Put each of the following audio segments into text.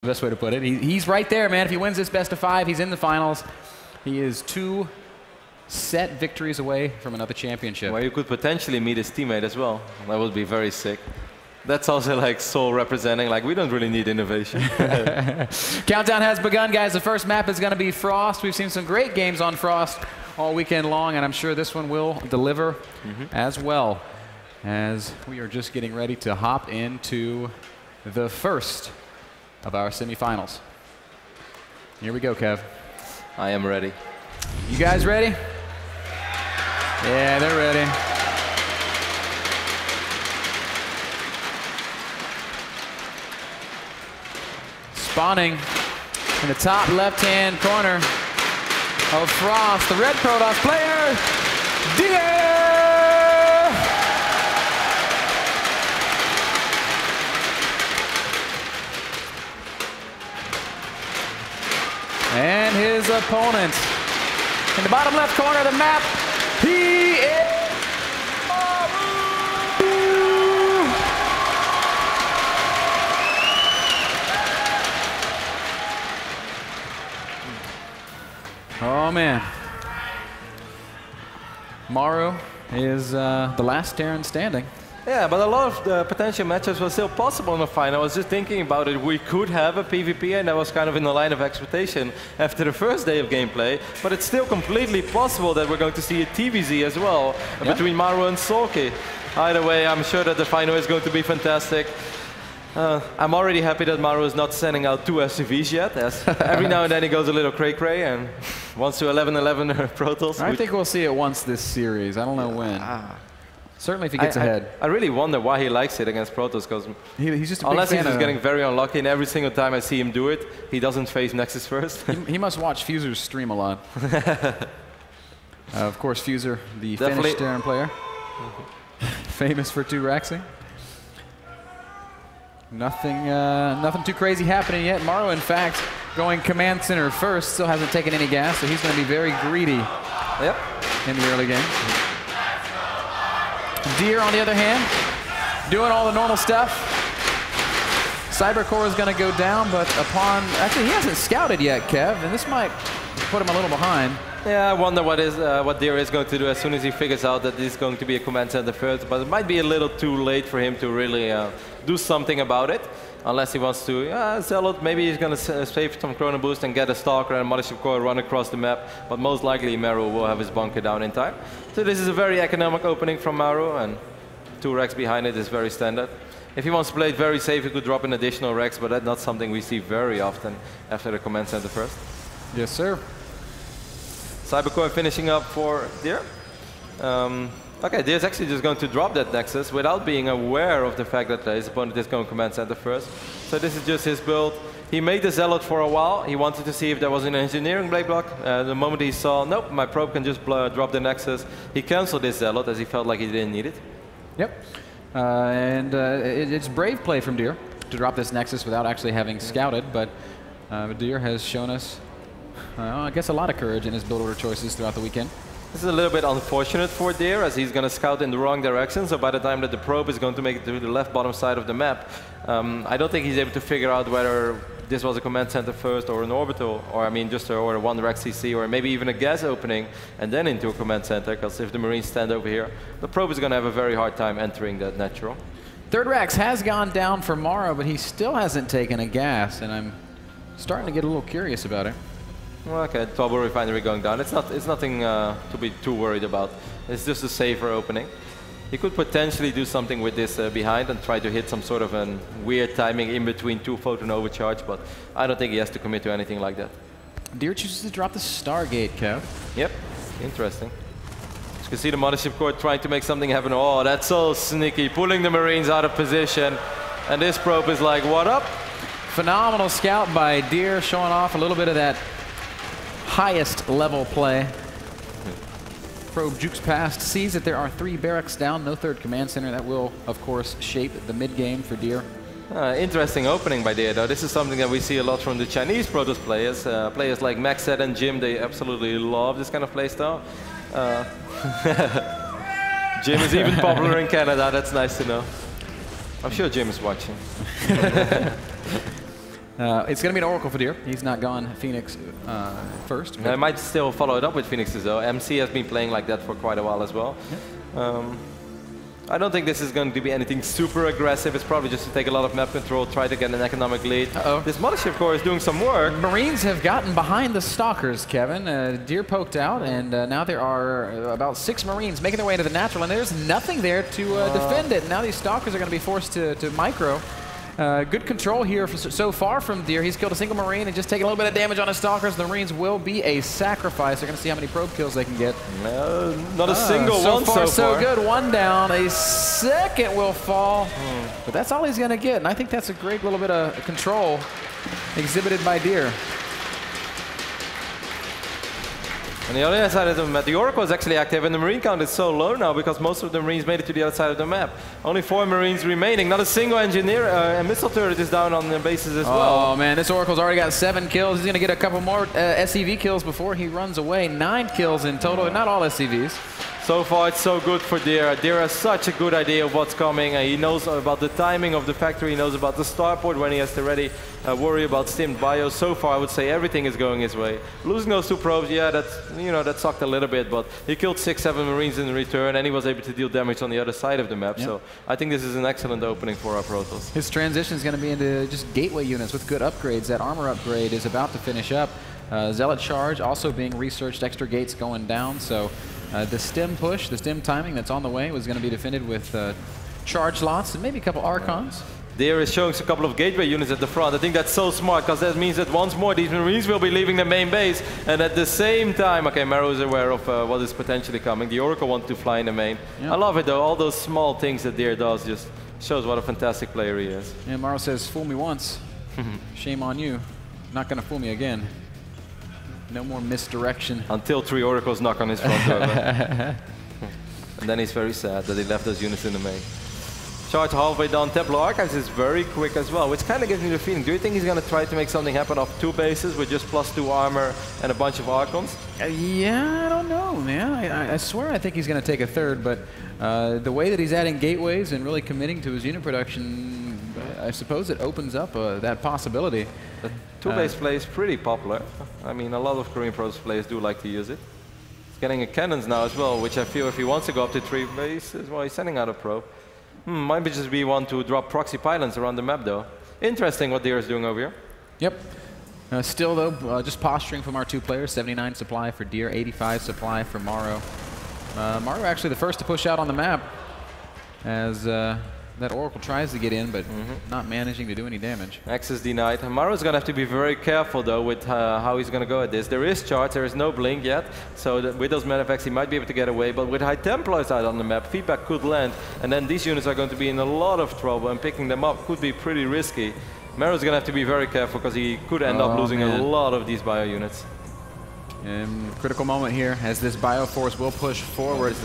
Best way to put it. He's right there, man. If he wins this best of 5, he's in the finals. He is 2 set victories away from another championship. Well, you could potentially meet his teammate as well. That would be very sick. That's also like Seoul representing, like, we don't really need innovation. Countdown has begun, guys. The first map is going to be Frost. We've seen some great games on Frost all weekend long, and I'm sure this one will deliver as well, as we are just getting ready to hop into the first of our semifinals. Here we go, Kev. I am ready. You guys ready? Yeah, they're ready. Spawning in the top left-hand corner of Frost, the red Protoss player, Deer! And his opponent in the bottom left corner of the map, he is Maru! Oh man. Maru is the last Terran standing. Yeah, but a lot of the potential matchups were still possible in the final. I was just thinking about it. We could have a PvP, and that was kind of in the line of expectation after the first day of gameplay. But it's still completely possible that we're going to see a TVZ as well between Maru and Sulky. Either way, I'm sure that the final is going to be fantastic. I'm already happy that Maru is not sending out 2 SCVs yet, as every now and then he goes a little cray-cray and wants to 11-11 Protoss. I think we'll see it once this series. I don't know when. Certainly if he gets ahead. I really wonder why he likes it against Protoss, because he's just a big unless fan he's just getting very unlucky, and every single time I see him do it, he doesn't face Nexus first. He must watch Fuser's stream a lot. Of course, Fuser, the Finnish Terran player, famous for 2-rexing. Nothing too crazy happening yet. Maru, in fact, going command center first, still hasn't taken any gas, so he's going to be very greedy in the early game. Deer, on the other hand, doing all the normal stuff. Cybercore is going to go down, but actually he hasn't scouted yet, Kev, and this might put him a little behind. Yeah, I wonder what Deer is going to do as soon as he figures out that he's going to be a command center first, but it might be a little too late for him to really do something about it, unless he wants to Zealot. Maybe he's going to save some Chrono Boost and get a Stalker and Mothership Core run across the map, but most likely Maru will have his bunker down in time. So this is a very economic opening from Maru, and 2 Rex behind it is very standard. If he wants to play it very safe, he could drop an additional Rex, but that's not something we see very often after the command center first. Yes, sir. Cybercore finishing up for Deer. Okay, Deer's actually just going to drop that Nexus without being aware of the fact that his opponent is going command center first. So this is just his build. He made the Zealot for a while. He wanted to see if there was an engineering blade block. The moment he saw, nope, my probe can just drop the Nexus, he canceled this Zealot as he felt like he didn't need it. Yep. It's brave play from Deer to drop this Nexus without actually having scouted, but Deer has shown us, I guess, a lot of courage in his build order choices throughout the weekend. This is a little bit unfortunate for Deer, as he's going to scout in the wrong direction, so by the time that the probe is going to make it to the left bottom side of the map, I don't think he's able to figure out whether this was a command center first or an orbital, or I mean just a 1 Rex CC, or maybe even a gas opening and then into a command center, because if the Marines stand over here, the probe is going to have a very hard time entering that natural. 3rd Rex has gone down for Maru, but he still hasn't taken a gas, and I'm starting to get a little curious about it. Well, okay, Trouble Refinery going down. It's nothing to be too worried about. It's just a safer opening. He could potentially do something with this behind and try to hit some sort of a weird timing in between 2 photon overcharge, but I don't think he has to commit to anything like that. Deer chooses to drop the Stargate, Kev. Yep, interesting. You can see the Mothership Core trying to make something happen. Oh, that's so sneaky, pulling the Marines out of position. And this probe is like, what up? Phenomenal scout by Deer, showing off a little bit of that highest level play. Probe jukes past, sees that there are 3 barracks down, no 3rd command center. That will, of course, shape the mid-game for Deer. Interesting opening by Deer, though. This is something that we see a lot from the Chinese Protoss players. Players like Maxed and Jim, they absolutely love this kind of playstyle. Jim is even popular in Canada. That's nice to know. I'm sure Jim is watching. It's going to be an Oracle for Deer. He's not gone Phoenix first. I might still follow it up with Phoenixes though. MC has been playing like that for quite a while as well. Yeah. I don't think this is going to be anything super aggressive. It's probably just to take a lot of map control, try to get an economic lead. This Mothership Core is doing some work. Marines have gotten behind the Stalkers, Kevin. Deer poked out, and now there are about 6 Marines making their way into the natural, and there's nothing there to defend it. Now these Stalkers are going to be forced to micro. Good control here so far from Deer. He's killed a single Marine and just taking a little bit of damage on his Stalkers. The Marines will be a sacrifice. They're going to see how many probe kills they can get. Not a single one so far. So good. One down. A second will fall. But that's all he's going to get. And I think that's a great little bit of control exhibited by Deer. On the other side of the map, the Oracle is actually active, and the Marine count is so low now because most of the Marines made it to the other side of the map. Only 4 Marines remaining. Not a single engineer. A missile turret is down on the bases as well. Oh man, this Oracle's already got 7 kills. He's going to get a couple more SCV kills before he runs away. 9 kills in total, not all SCVs. So far, it's so good for Deer. Deer has such a good idea of what's coming. He knows about the timing of the factory. He knows about the starport when he has to ready worry about stimmed bio. So far, I would say everything is going his way. Losing those 2 probes, yeah, that sucked a little bit, but he killed 6-7 Marines in return, and he was able to deal damage on the other side of the map. Yep. So I think this is an excellent opening for our Protoss. His transition is going to be into just gateway units with good upgrades. That armor upgrade is about to finish up. Zealot charge also being researched, extra gates going down. So the stem push, the stem timing that's on the way was going to be defended with charge lots and maybe a couple Archons. Deer is showing a couple of gateway units at the front. I think that's so smart because that means that once more these Marines will be leaving the main base, and at the same time, okay, Maru is aware of what is potentially coming. The Oracle wants to fly in the main. Yep. I love it though. All those small things that Deer does just shows what a fantastic player he is. Yeah, Maru says, "Fool me once, shame on you. Not going to fool me again." No more misdirection. Until 3 Oracles knock on his front door. And then he's very sad that he left those units in the main. Charge halfway down. Templar Archives is very quick as well, which kind of gives me the feeling. Do you think he's going to try to make something happen off 2 bases with just +2 armor and a bunch of Archons? Yeah, I don't know, man. I swear I think he's going to take a 3rd, but the way that he's adding gateways and really committing to his unit production, I suppose it opens up that possibility. The 2-base play is pretty popular. I mean, a lot of Korean Protoss players do like to use it. He's getting a cannons now as well, which I feel if he wants to go up to 3 bases, well, he's sending out a probe. Might be just be one to drop proxy pylons around the map, though. Interesting what Deer is doing over here. Yep. Still, though, just posturing from our 2 players. 79 supply for Deer, 85 supply for Maru. Maru actually the first to push out on the map as that Oracle tries to get in, but not managing to do any damage. Access denied. Maru's going to have to be very careful, though, with how he's going to go at this. There is charge, there is no blink yet, so with those medevacts he might be able to get away, but with High Templars out on the map, feedback could land, and then these units are going to be in a lot of trouble, and picking them up could be pretty risky. Maru's going to have to be very careful, because he could end up losing a lot of these bio units. Critical moment here as this Bioforce will push forward.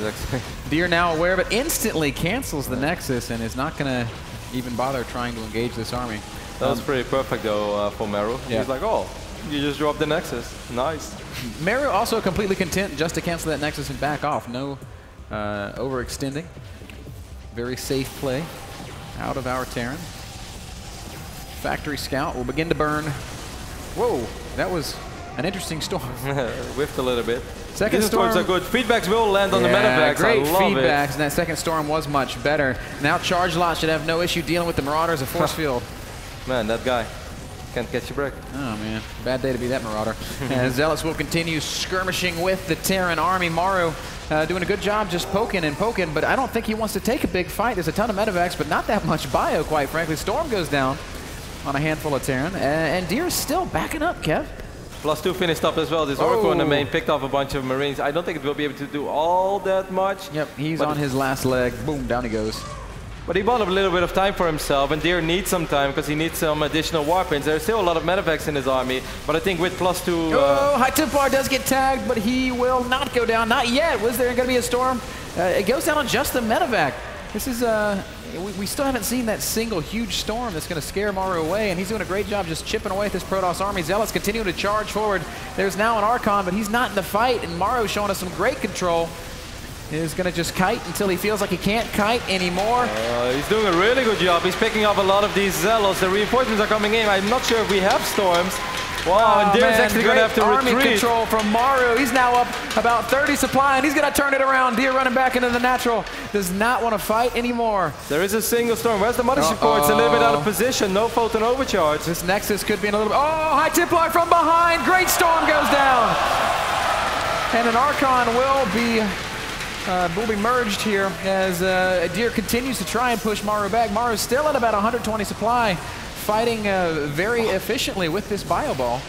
Deer now aware of it, instantly cancels the Nexus and is not going to even bother trying to engage this army. That was pretty perfect though for Maru. Yeah. He's like, oh, you just dropped the Nexus. Nice. Maru also completely content just to cancel that Nexus and back off. No overextending. Very safe play out of our Terran. Factory Scout will begin to burn. Whoa, that was an interesting storm. Whiffed a little bit. Second These storm. storms are good. Feedbacks will land on the medevacts. Great I love feedbacks, it. and that second storm was much better. Now Charge Lot should have no issue dealing with the Marauders of Force Field. Man, that guy can't catch a break. Oh man, bad day to be that Marauder. And Zealots will continue skirmishing with the Terran army. Maru doing a good job just poking and poking, but I don't think he wants to take a big fight. There's a ton of medevacs, but not that much bio, quite frankly. Storm goes down on a handful of Terran, and Deer is still backing up, Kev. +2 finished up as well. This Oracle in the main picked off a bunch of Marines. I don't think it will be able to do all that much. Yep, he's on his last leg. Boom, down he goes. But he bought a little bit of time for himself, and Deer needs some time because he needs some additional warpins. There's still a lot of medevacs in his army, but I think with +2... High Templar does get tagged, but he will not go down. Not yet. Was there going to be a storm? It goes down on just the medevac. This is... we still haven't seen that single huge storm that's going to scare Maru away, and he's doing a great job just chipping away at this Protoss army. Zealots continuing to charge forward. There's now an Archon, but he's not in the fight, and Maru showing us some great control. is going to just kite until he feels like he can't kite anymore. He's doing a really good job. He's picking up a lot of these zealots. The reinforcements are coming in. I'm not sure if we have storms. Wow, and Deer's actually going to have to army retreat. Control from Maru. He's now up about 30 supply, and he's going to turn it around. Deer running back into the natural. Does not want to fight anymore. There is a single storm. Where's the mothership core? It's a little bit out of position. No photon overcharge. This Nexus could be in a little bit. Oh, High Templar from behind. Great storm goes down. And an Archon will be merged here as Deer continues to try and push Maru back. Maru's still at about 120 supply, fighting very efficiently with this bio ball.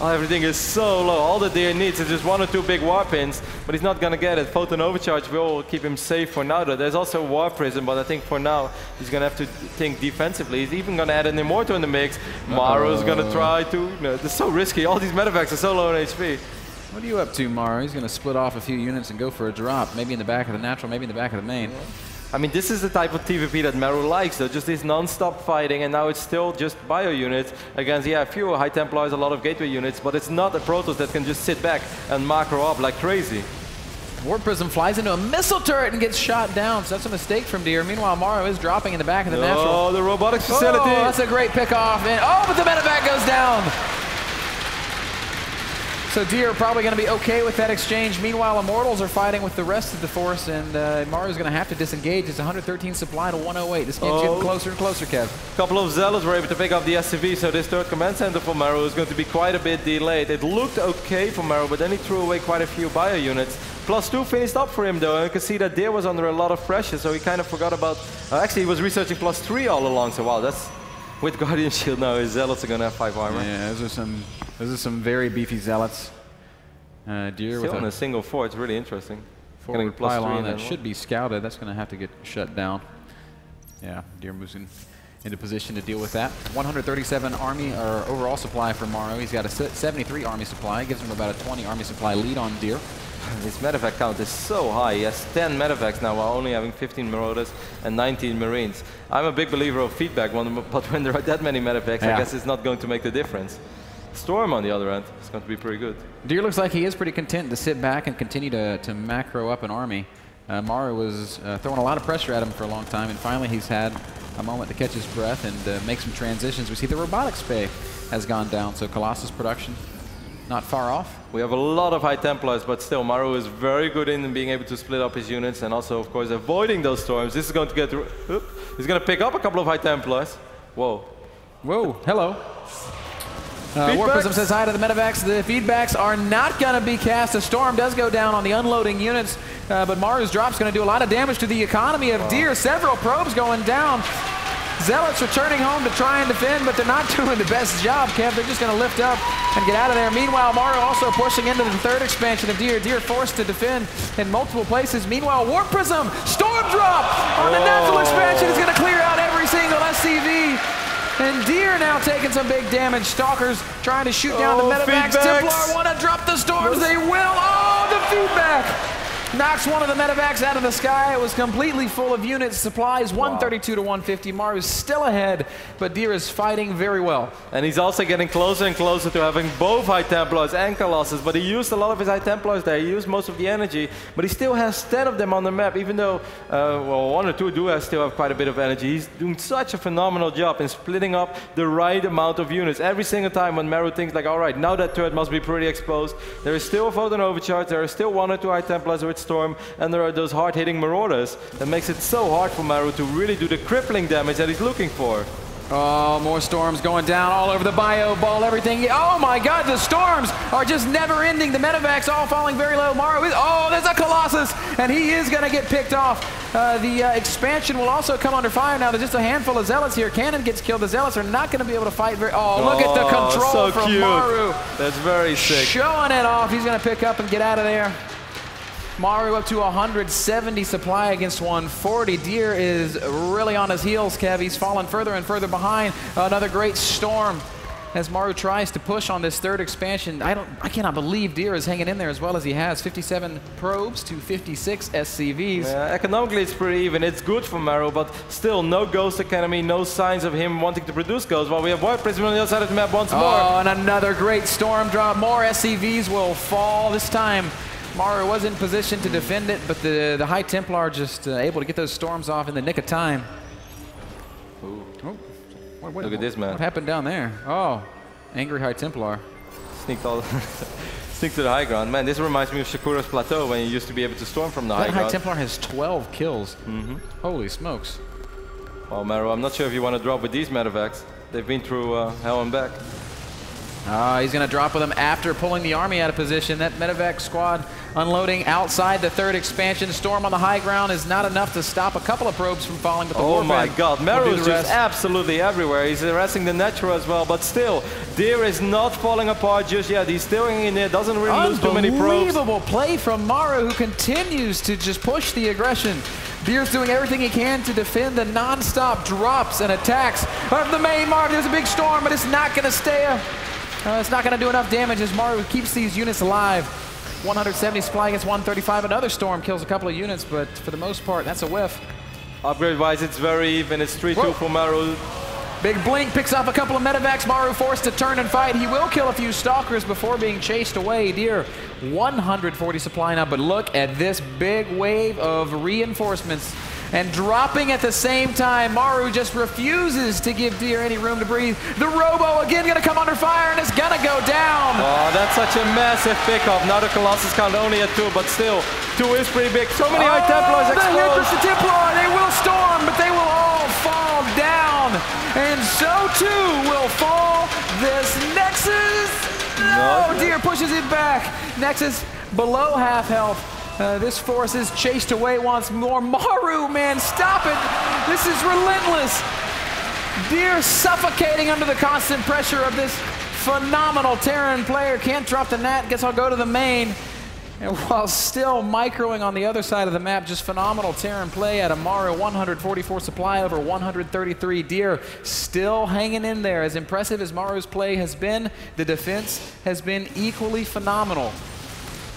Oh, everything is so low. All that Deer needs is just 1 or 2 big war pins, but he's not going to get it. Photon overcharge will keep him safe for now, though. There's also war prism, but I think for now he's going to have to think defensively. He's even going to add an Immortal in the mix. Maru's going to try to... No, this is so risky. All these medevacs are so low in HP. What are you up to, Maru? He's going to split off a few units and go for a drop. Maybe in the back of the natural, maybe in the back of the main. I mean, this is the type of TVP that Maru likes, though. Just this non-stop fighting, and now it's still just bio units against, yeah, a few High Templars, a lot of gateway units, but it's not a Protoss that can just sit back and macro up like crazy. Warp Prism flies into a missile turret and gets shot down, so that's a mistake from Deer. Meanwhile, Maru is dropping in the back of the natural. Oh, the robotics facility. Oh, that's a great pick off. And, oh, but the medevac goes down. So Deer probably going to be okay with that exchange. Meanwhile, Immortals are fighting with the rest of the force, and Maru's going to have to disengage. It's 113 supply to 108. This game's getting closer and closer, Kev. A couple of Zealots were able to pick up the SCV, so this third command center for Maru is going to be quite a bit delayed. It looked okay for Maru, but then he threw away quite a few bio units. +2 finished up for him, though, and you can see that Deer was under a lot of pressure, so he kind of forgot about... actually, he was researching +3 all along, so wow, that's... With Guardian Shield now, his Zealots are going to have 5 armor. Yeah, those are some very beefy Zealots. Deer Still with on a single fort, it's really interesting. Forward pylon that should be scouted. That's going to have to get shut down. Yeah, Deer moves into position to deal with that. 137 army or overall supply for Maru. He's got a 73 army supply. Gives him about a 20 army supply lead on Deer. His medevac count is so high. He has 10 medevacs now while only having 15 Marauders and 19 Marines. I'm a big believer of feedback, but when there are that many medevacs, I guess it's not going to make the difference. Storm, on the other end, is going to be pretty good. Deer looks like he is pretty content to sit back and continue to macro up an army. Maru was throwing a lot of pressure at him for a long time, and finally he's had a moment to catch his breath and make some transitions. We see the robotics pay has gone down, so Colossus production not far off. We have a lot of High Templars, but still Maru is very good in being able to split up his units and also, of course, avoiding those storms. This is going to get... he's going to pick up a couple of High Templars. Whoa. Whoa, hello. Warp Prism says hi to the medevacs. The feedbacks are not going to be cast. A storm does go down on the unloading units, but Maru's drop's going to do a lot of damage to the economy of Deer. Several probes going down. Zealots returning home to try and defend, but they're not doing the best job, Kev. They're just going to lift up and get out of there. Meanwhile, Maru also pushing into the third expansion of Deer. Deer forced to defend in multiple places. Meanwhile, Warp Prism, Storm Drop on the natural expansion is going to clear out every single SCV. And Deer now taking some big damage. Stalkers trying to shoot down the medevacs. Templar want to drop the storms. They will. Oh, the feedback knocks one of the medevacs out of the sky. It was completely full of units. Supplies 132 to 150. Maru's still ahead, but Deer is fighting very well. And he's also getting closer and closer to having both High Templars and Colossus, but he used a lot of his High Templars there. He used most of the energy, but he still has 10 of them on the map, even though, well, 1 or 2 do still have quite a bit of energy. He's doing such a phenomenal job in splitting up the right amount of units. Every single time when Maru thinks like, all right, now that turret must be pretty exposed, there is still a photon overcharge, there are still 1 or 2 High Templars with Storm, and there are those hard-hitting Marauders that makes it so hard for Maru to really do the crippling damage that he's looking for. Oh, more storms going down all over the bio ball, everything. Oh my God, the storms are just never ending. The medevacs all falling very low. Maru, oh, there's a Colossus, and he is going to get picked off. The expansion will also come under fire now. There's just a handful of Zealots here. Cannon gets killed. The Zealots are not going to be able to fight very... Oh, look at the control so from cute. Maru. That's very sick. Showing it off. He's going to pick up and get out of there. Maru up to 170 supply against 140. Deer is really on his heels, Kev. He's fallen further and further behind. Another great storm as Maru tries to push on this third expansion. I cannot believe Deer is hanging in there as well as he has. 57 probes to 56 SCVs. Yeah, economically it's pretty even. It's good for Maru, but still no Ghost Academy, no signs of him wanting to produce ghosts. While we have Warp Prism on the other side of the map once more. Oh, and another great storm drop. More SCVs will fall. This time Maru was in position to defend it, but the High Templar just able to get those storms off in the nick of time. Ooh. Oh. Look at this, man. What happened down there? Oh, angry High Templar. Sneaked to the high ground. Man, this reminds me of Shakura's Plateau when you used to be able to storm from the high ground. High Templar has 12 kills. Holy smokes. Well, Maru, I'm not sure if you want to drop with these medevacs. They've been through hell and back. He's going to drop with them after pulling the army out of position. That medevac squad unloading outside the third expansion. Storm on the high ground is not enough to stop a couple of probes from falling. But the oh my God, Maru is just absolutely everywhere. He's harassing the Natural as well, but still, Deer is not falling apart just yet. He's still in there, doesn't really lose too many probes. Unbelievable play from Maru, who continues to just push the aggression. Deer's doing everything he can to defend the non-stop drops and attacks of the main Maru. There's a big storm, but it's not going to stay. It's not going to do enough damage as Maru keeps these units alive. 170 supply against 135. Another storm kills a couple of units, but for the most part, that's a whiff. Upgrade-wise, it's very even. It's 3-2 for Maru. Big blink picks off a couple of medevacs. Maru forced to turn and fight. He will kill a few stalkers before being chased away. Deer, 140 supply now, but look at this big wave of reinforcements. And dropping at the same time, Maru just refuses to give Deer any room to breathe. The Robo again going to come under fire, and it's going to go down. Oh, that's such a massive pickup. Now the Colossus count only at 2, but still, 2 is pretty big. So many High Templars exposed. The Templar, they will storm, but they will all fall down. And so too will fall this Nexus. No, Deer pushes it back. Nexus below half health. This force is chased away once more. Maru, man, stop it. This is relentless. Deer suffocating under the constant pressure of this phenomenal Terran player. Can't drop the Nat. Guess I'll go to the main. And while still microing on the other side of the map, just phenomenal Terran play out of Maru. 144 supply over 133. Deer still hanging in there. As impressive as Maru's play has been, the defense has been equally phenomenal.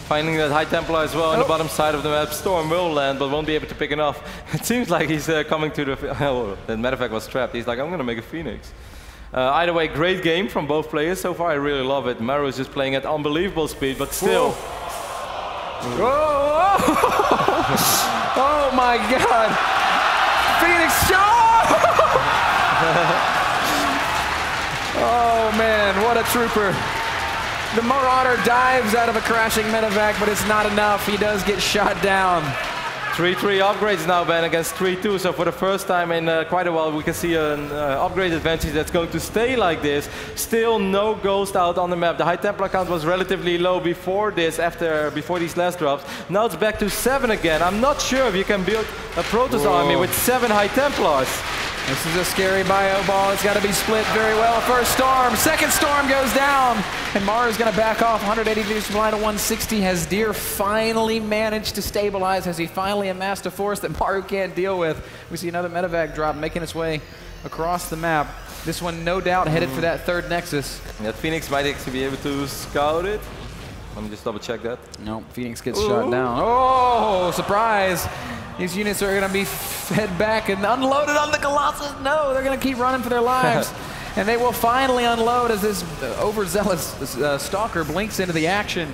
Finding that High Templar as well on the bottom side of the map. Storm will land, but won't be able to pick enough. It seems like he's coming to the... Oh, that medevac was trapped. He's like, I'm going to make a Phoenix. Either way, great game from both players. So far, I really love it. Maru is just playing at unbelievable speed, but still... Whoa. Oh my God! Phoenix Oh man, what a trooper. The Marauder dives out of a crashing medevac, but it's not enough. He does get shot down. 3-3 upgrades now, Ben, against 3-2. So for the first time in quite a while, we can see an upgrade advantage that's going to stay like this. Still no Ghost out on the map. The High Templar count was relatively low before this, before these last drops. Now it's back to 7 again. I'm not sure if you can build a Protoss army with 7 High Templars. This is a scary bio ball. It's got to be split very well. First storm, second storm goes down. And Maru's going to back off. 180 supply to 160. Has Deer finally managed to stabilize? Has he finally amassed a force that Maru can't deal with? We see another medevac drop making its way across the map. This one, no doubt, headed for that third Nexus. That Phoenix might actually be able to scout it. Let me just double check that. No, Phoenix gets shot down. Oh, surprise. These units are going to be fed back and unloaded on the Colossus. No, they're going to keep running for their lives. And they will finally unload as this overzealous stalker blinks into the action.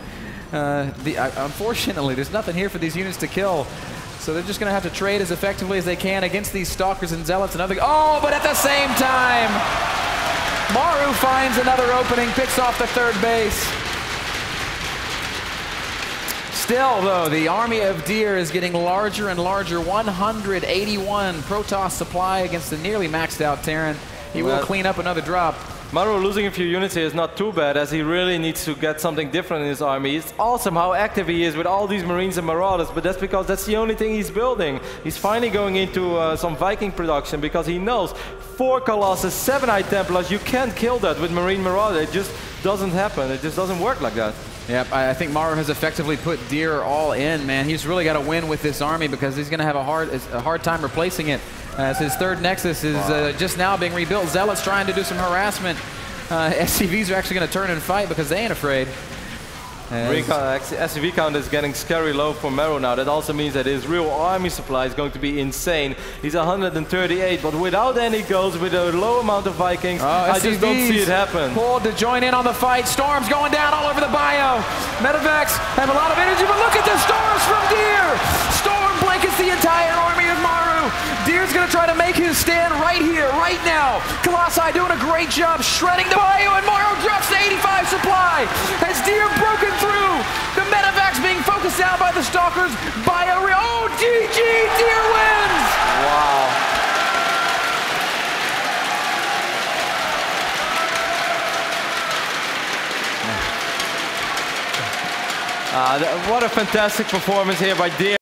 Unfortunately, there's nothing here for these units to kill. So they're just going to have to trade as effectively as they can against these stalkers and zealots. Oh, but at the same time, Maru finds another opening, picks off the third base. Still, though, the army of Deer is getting larger and larger. 181 Protoss supply against the nearly maxed out Terran. He will clean up another drop. Maru losing a few units here is not too bad, as he really needs to get something different in his army. It's awesome how active he is with all these Marines and Marauders, but that's because that's the only thing he's building. He's finally going into some Viking production because he knows 4 Colossus, 7 High Templars, you can't kill that with Marine Marauder. It just doesn't happen. It just doesn't work like that. Yep, I think Maru has effectively put Deer all in, man. He's really got to win with this army because he's going to have a hard time replacing it. As his third Nexus is just now being rebuilt. Zealots trying to do some harassment. SCVs are actually going to turn and fight because they ain't afraid. SCV count is getting scary low for Maru now. That also means that his real army supply is going to be insane. He's 138, but without any goals, with a low amount of Vikings, I just don't see it happen. Pulled to join in on the fight. Storm's going down all over the bio. Medevacs have a lot of energy, but look at the storms from Deer. Storm blankets the entire army of Maru. Deer's going to try to make his stand right here, right now. Colossi doing a great job shredding the bio, and Maru drops to 85 supply. Has Deer broken through? The medevacs being focused down by the Stalkers. Bio, oh, GG, Deer wins! Wow. What a fantastic performance here by Deer.